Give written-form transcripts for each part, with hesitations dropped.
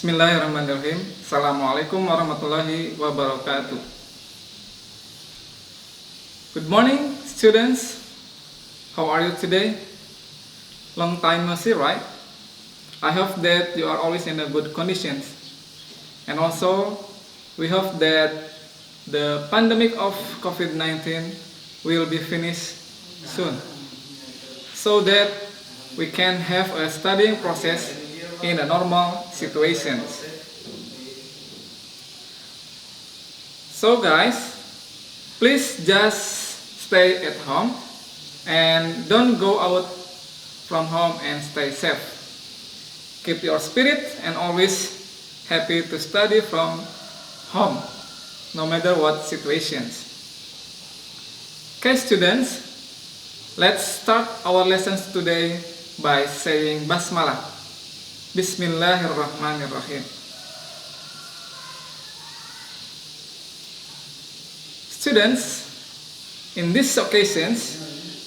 Bismillahirrahmanirrahim. Assalamualaikum warahmatullahi wabarakatuh. Good morning, students. How are you today? Long time no see, right? I hope that you are always in a good conditions. And also, we hope that the pandemic of COVID-19 will be finished soon, so that we can have a studying process in a normal situations. So guys, please just stay at home and don't go out from home and stay safe. Keep your spirit and always happy to study from home, no matter what situations. Okay students, let's start our lessons today by saying Basmalah. Bismillahirrahmanirrahim. Students, in these occasions,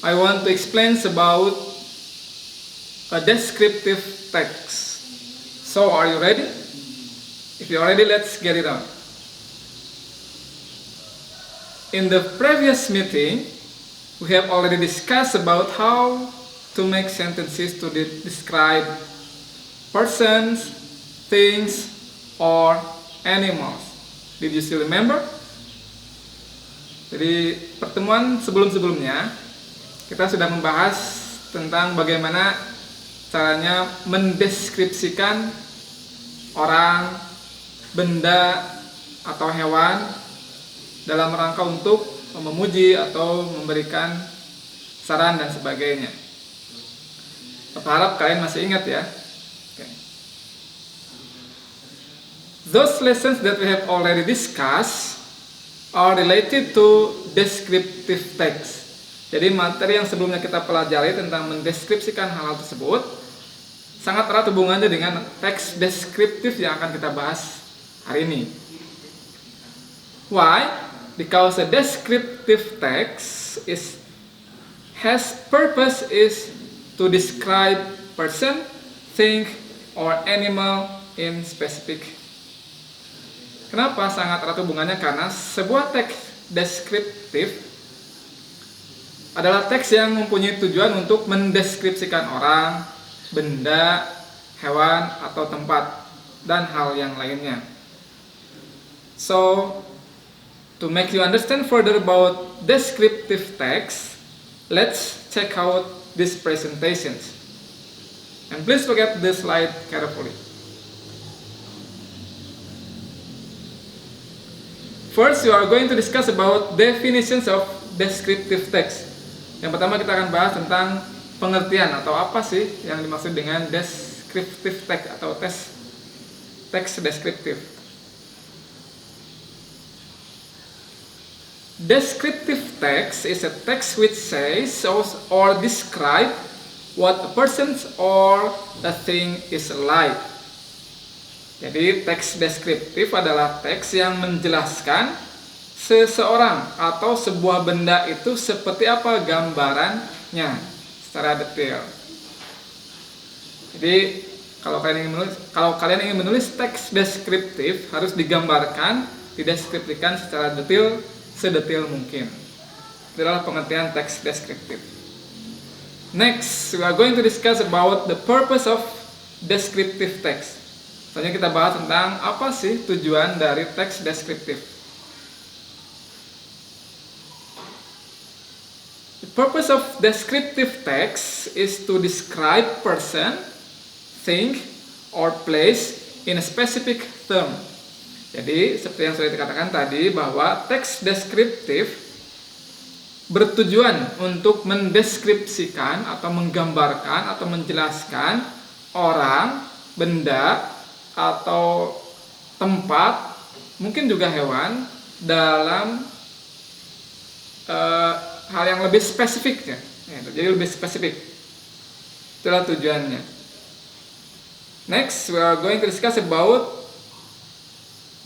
I want to explain about a descriptive text. So, are you ready? If you are ready, let's get it on. In the previous meeting, we have already discussed about how to make sentences to describe persons, things, or animals. Did you still remember? Jadi pertemuan sebelum-sebelumnya kita sudah membahas tentang bagaimana caranya mendeskripsikan orang, benda, atau hewan dalam rangka untuk memuji atau memberikan saran dan sebagainya. Berharap kalian masih ingat ya. Those lessons that we have already discussed are related to descriptive text. Jadi materi yang sebelumnya kita pelajari tentang mendeskripsikan hal tersebut sangat erat hubungannya dengan teks deskriptif yang akan kita bahas hari ini. Why? Because a descriptive text has purpose is to describe person, thing, or animal in specific. Kenapa sangat erat hubungannya? Karena sebuah teks deskriptif adalah teks yang mempunyai tujuan untuk mendeskripsikan orang, benda, hewan, atau tempat, dan hal yang lainnya. So, to make you understand further about descriptive text, let's check out these presentations. And please look at this slide carefully. First, we are going to discuss about definitions of descriptive text. Yang pertama kita akan bahas tentang pengertian atau apa sih yang dimaksud dengan descriptive text atau teks deskriptif. Descriptive text is a text which says or describe what a person or a thing is like. Jadi teks deskriptif adalah teks yang menjelaskan seseorang atau sebuah benda itu seperti apa gambarannya secara detail. Jadi kalau kalian ingin menulis teks deskriptif harus digambarkan, dideskripsikan secara detail, sedetail mungkin. Itu adalah pengertian teks deskriptif. Next, we are going to discuss about the purpose of descriptive text. Selanjutnya kita bahas tentang apa sih tujuan dari teks deskriptif. The purpose of descriptive text is to describe person, thing, or place in a specific term. Jadi, seperti yang sudah dikatakan tadi bahwa teks deskriptif bertujuan untuk mendeskripsikan atau menggambarkan atau menjelaskan orang, benda, atau tempat, mungkin juga hewan dalam hal yang lebih spesifik ya. Jadi lebih spesifik. Itulah tujuannya. Next, we are going to discuss about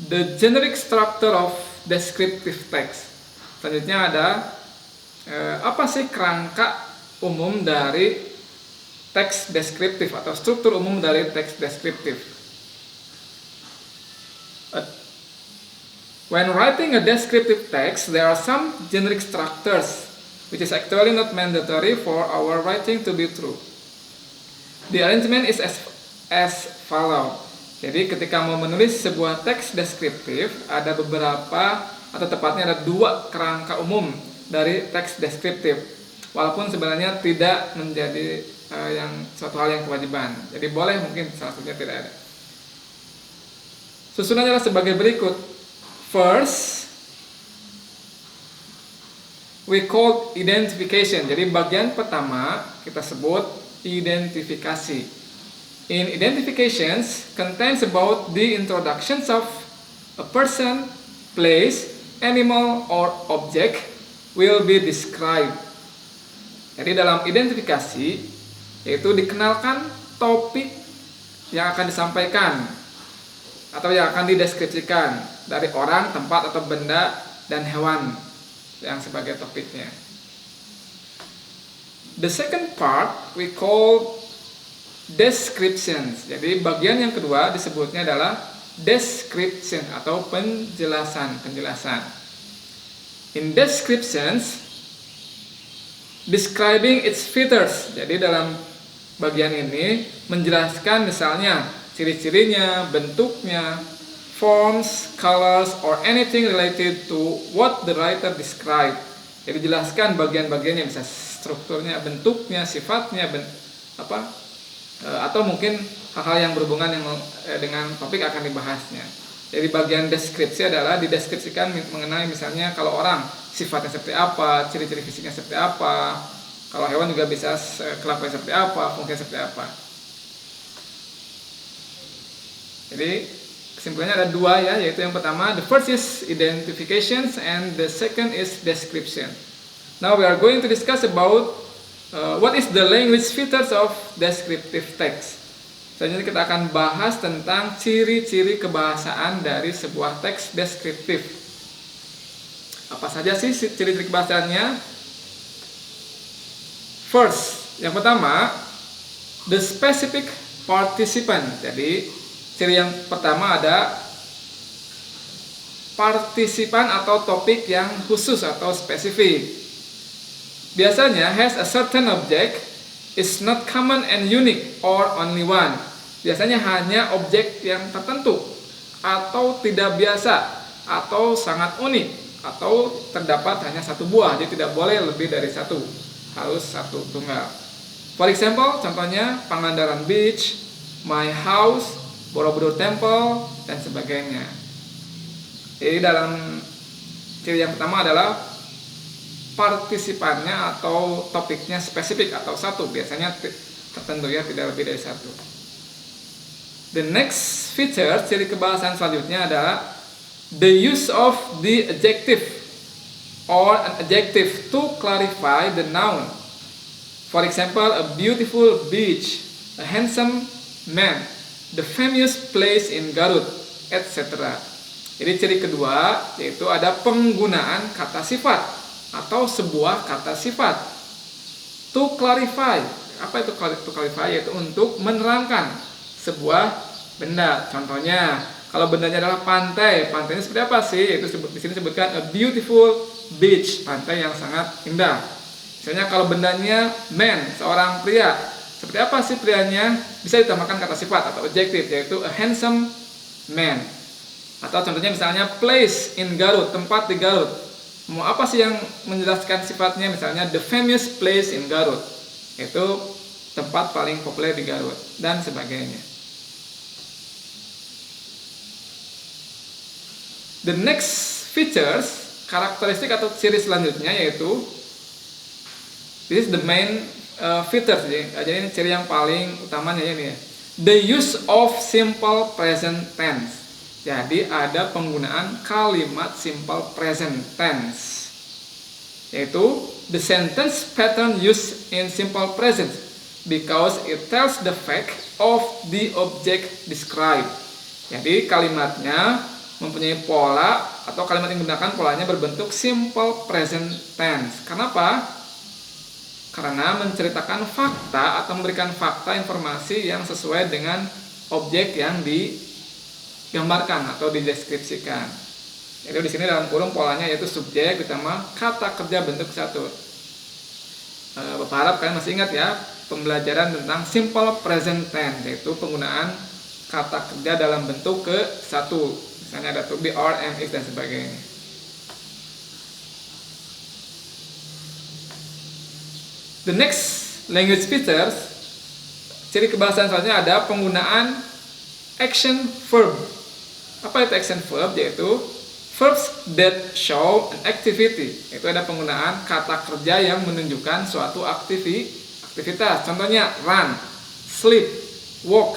the generic structure of descriptive text. Selanjutnya ada apa sih kerangka umum dari teks deskriptif atau struktur umum dari teks deskriptif. When writing a descriptive text, there are some generic structures which is actually not mandatory for our writing to be true. The arrangement is as follow. Jadi ketika mau menulis sebuah teks deskriptif, ada beberapa atau tepatnya ada 2 kerangka umum dari teks deskriptif. Walaupun sebenarnya tidak menjadi suatu hal yang kewajiban. Jadi boleh, mungkin salah satunya tidak ada. Susunannya adalah sebagai berikut. First, we call identification. Jadi bagian pertama kita sebut identifikasi. In identifications contains about the introductions of a person, place, animal, or object will be described. Jadi dalam identifikasi yaitu dikenalkan topik yang akan disampaikan atau yang akan dideskripsikan dari orang, tempat, atau benda dan hewan yang sebagai topiknya. The second part we call descriptions. Jadi bagian yang kedua disebutnya adalah description atau penjelasan. In descriptions, describing its features. Jadi dalam bagian ini menjelaskan misalnya ciri-cirinya, bentuknya, forms, colors, or anything related to what the writer described. Jadi jelaskan bagian-bagiannya, bisa strukturnya, bentuknya, sifatnya, atau mungkin hal-hal yang berhubungan dengan topik akan dibahasnya. Jadi bagian deskripsi adalah dideskripsikan mengenai misalnya kalau orang sifatnya seperti apa, ciri-ciri fisiknya seperti apa, kalau hewan juga bisa kelakuannya seperti apa, fungsinya seperti apa. Jadi kesimpulannya ada 2 ya, yaitu yang pertama the first is identifications and the second is description. Now we are going to discuss about what is the language features of descriptive text. Selanjutnya kita akan bahas tentang ciri-ciri kebahasaan dari sebuah teks deskriptif. Apa saja sih ciri-ciri kebahasaannya? First, yang pertama, the specific participant. Jadi ciri yang pertama ada partisipan atau topik yang khusus atau spesifik. Biasanya has a certain object, is not common and unique or only one. Biasanya hanya objek yang tertentu atau tidak biasa atau sangat unik atau terdapat hanya satu buah. Jadi tidak boleh lebih dari satu, harus satu tunggal. For example, contohnya Pangandaran Beach, my house, Borobudur Temple, dan sebagainya. Jadi dalam ciri yang pertama adalah partisipannya atau topiknya spesifik atau satu, biasanya tertentu ya, tidak lebih dari satu. The next feature, ciri kebahasaan selanjutnya adalah the use of the adjective or an adjective to clarify the noun. For example, a beautiful beach, a handsome man, the famous place in Garut, etc. Jadi ciri kedua yaitu ada penggunaan kata sifat atau sebuah kata sifat. To clarify. Apa itu to clarify? Yaitu untuk menerangkan sebuah benda. Contohnya, kalau bendanya adalah pantai, pantainya seperti apa sih? Yaitu di sini disebutkan a beautiful beach, pantai yang sangat indah. Misalnya kalau bendanya man, seorang pria, seperti apa sih prianya? Bisa ditambahkan kata sifat atau adjektif, yaitu a handsome man. Atau contohnya misalnya place in Garut, tempat di Garut. Mau apa sih yang menjelaskan sifatnya? Misalnya the famous place in Garut, itu tempat paling populer di Garut, dan sebagainya. The next features, karakteristik atau ciri selanjutnya yaitu this is the main features. Jadi ini ciri yang paling utamanya ini ya. The use of simple present tense. Jadi ada penggunaan kalimat simple present tense, yaitu the sentence pattern used in simple present because it tells the fact of the object described. Jadi kalimatnya mempunyai pola atau kalimat yang digunakan polanya berbentuk simple present tense. Kenapa? Karena menceritakan fakta atau memberikan fakta informasi yang sesuai dengan objek yang digambarkan atau dideskripsikan. Jadi di sini dalam kurung polanya yaitu subjek ditambah kata kerja bentuk satu. Bapak harap kalian masih ingat ya pembelajaran tentang simple present tense, yaitu penggunaan kata kerja dalam bentuk ke satu. Misalnya ada to be, are, am, is dan sebagainya. The next language features, ciri kebahasaan selanjutnya ada penggunaan action verb. Apa itu action verb? Yaitu verbs that show an activity. Itu ada penggunaan kata kerja yang menunjukkan suatu aktivitas. Contohnya run, sleep, walk,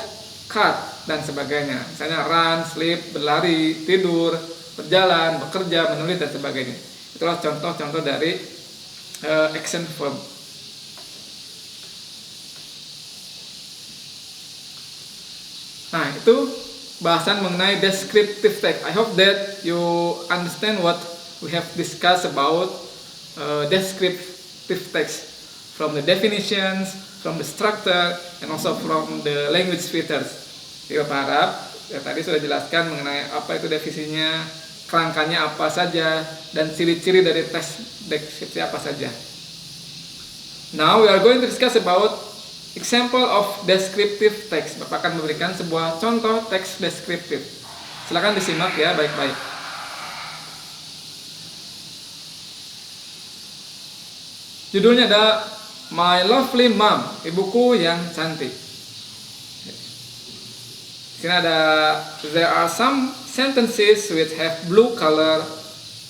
cut, dan sebagainya. Misalnya run, sleep, berlari, tidur, berjalan, bekerja, menulis, dan sebagainya. Itulah contoh-contoh dari action verb. Nah, itu bahasan mengenai descriptive text. I hope that you understand what we have discussed about descriptive text, from the definitions, from the structure, and also from the language features. Jadi Bapak harap ya, tadi sudah jelaskan mengenai apa itu definisinya, kerangkanya apa saja, dan ciri-ciri dari teks deskripsi apa saja. Now we are going to discuss about example of descriptive text. Bapak akan memberikan sebuah contoh teks deskriptif. Silakan disimak ya baik-baik. Judulnya ada My Lovely Mom, ibuku yang cantik. Di sini ada there are some sentences which have blue color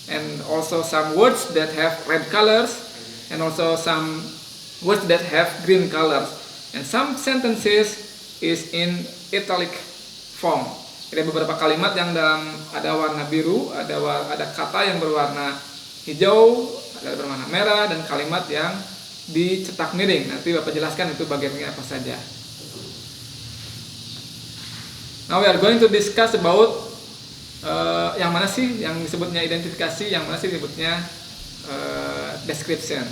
and also some words that have red colors and also some words that have green colors. And some sentences is in italic form. Ada beberapa kalimat yang dalam ada warna biru, ada kata yang berwarna hijau, ada berwarna merah, dan kalimat yang dicetak miring. Nanti Bapak jelaskan itu bagiannya apa saja. Now we are going to discuss about yang mana sih yang disebutnya identifikasi, yang mana sih disebutnya description.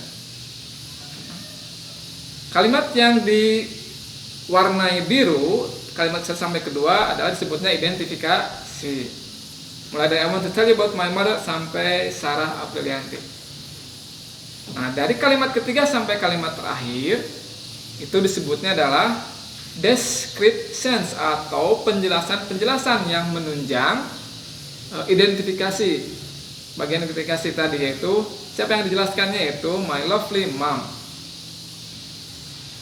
Kalimat yang diwarnai biru, kalimat sampai kedua adalah disebutnya identifikasi. Mulai dari I want to tell you about my mother sampai Sarah Aprilianti. Nah, dari kalimat ketiga sampai kalimat terakhir itu disebutnya adalah descriptions atau penjelasan-penjelasan yang menunjang identifikasi. Bagian identifikasi tadi yaitu siapa yang dijelaskannya, yaitu my lovely mom.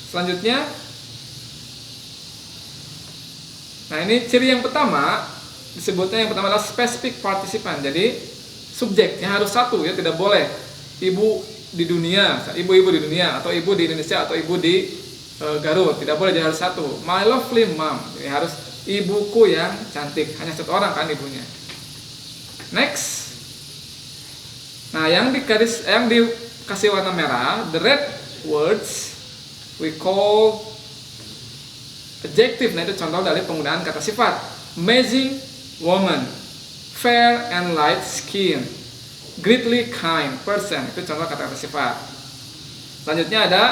Selanjutnya, nah ini ciri yang pertama disebutnya yang pertama adalah specific participant. Jadi subjeknya harus satu ya, tidak boleh ibu di dunia, ibu-ibu di dunia, atau ibu di Indonesia, atau ibu di Garut. Tidak boleh, dia harus satu. My lovely mom, jadi harus ibuku yang cantik. Hanya satu orang kan ibunya. Next, nah yang dikasih warna merah, the red words we call adjective. Nah itu contoh dari penggunaan kata sifat. Amazing woman, fair and light skin, greatly kind person. Itu contoh kata-kata sifat. Selanjutnya ada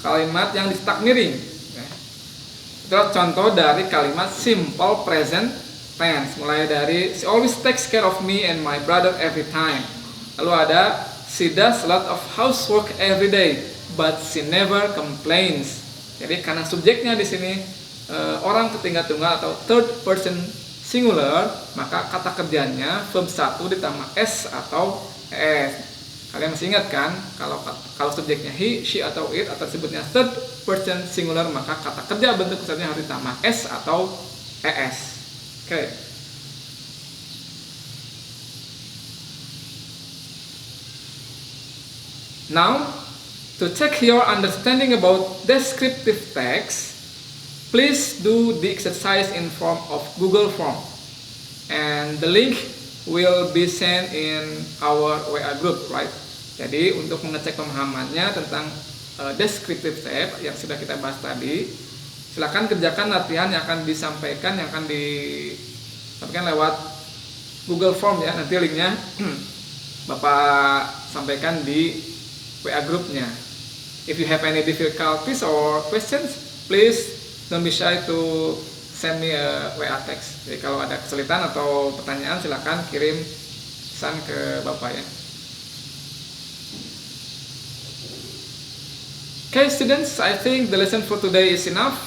kalimat yang dicetak miring. Itu contoh dari kalimat simple present tense. Mulai dari she always takes care of me and my brother every time. Lalu ada she does a lot of housework every day, but she never complains. Jadi karena subjeknya di sini orang ketiga tunggal atau third person singular, maka kata kerjanya verb 1 ditambah s atau es. Kalian masih ingat kan kalau subjeknya he, she atau it atau disebutnya third person singular, maka kata kerja bentuk besarnya harus ditambah s atau es. Oke. Now, to check your understanding about descriptive text, please do the exercise in form of Google Form, and the link will be sent in our WA group, right? Jadi untuk mengecek pemahamannya tentang descriptive text yang sudah kita bahas tadi, silakan kerjakan latihan yang akan disampaikan, yang akan disampaikan lewat Google Form ya. Nanti linknya Bapak sampaikan di WA grupnya. If you have any difficulties or questions, please don't be shy to send me a WA text. Jadi kalau ada kesulitan atau pertanyaan, silakan kirim pesan ke Bapak ya. Okay students, I think the lesson for today is enough.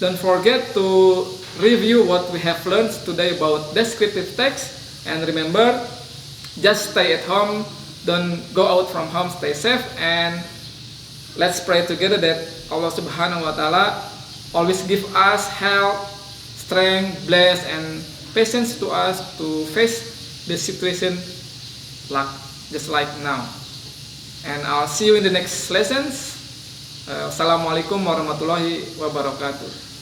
Don't forget to review what we have learned today about descriptive text, and remember, just stay at home, don't go out from home, stay safe, and let's pray together that Allah Subhanahu wa Ta'ala always give us health, strength, bless, and patience to us to face the situation just like now. And I'll see you in the next lessons. Assalamualaikum warahmatullahi wabarakatuh.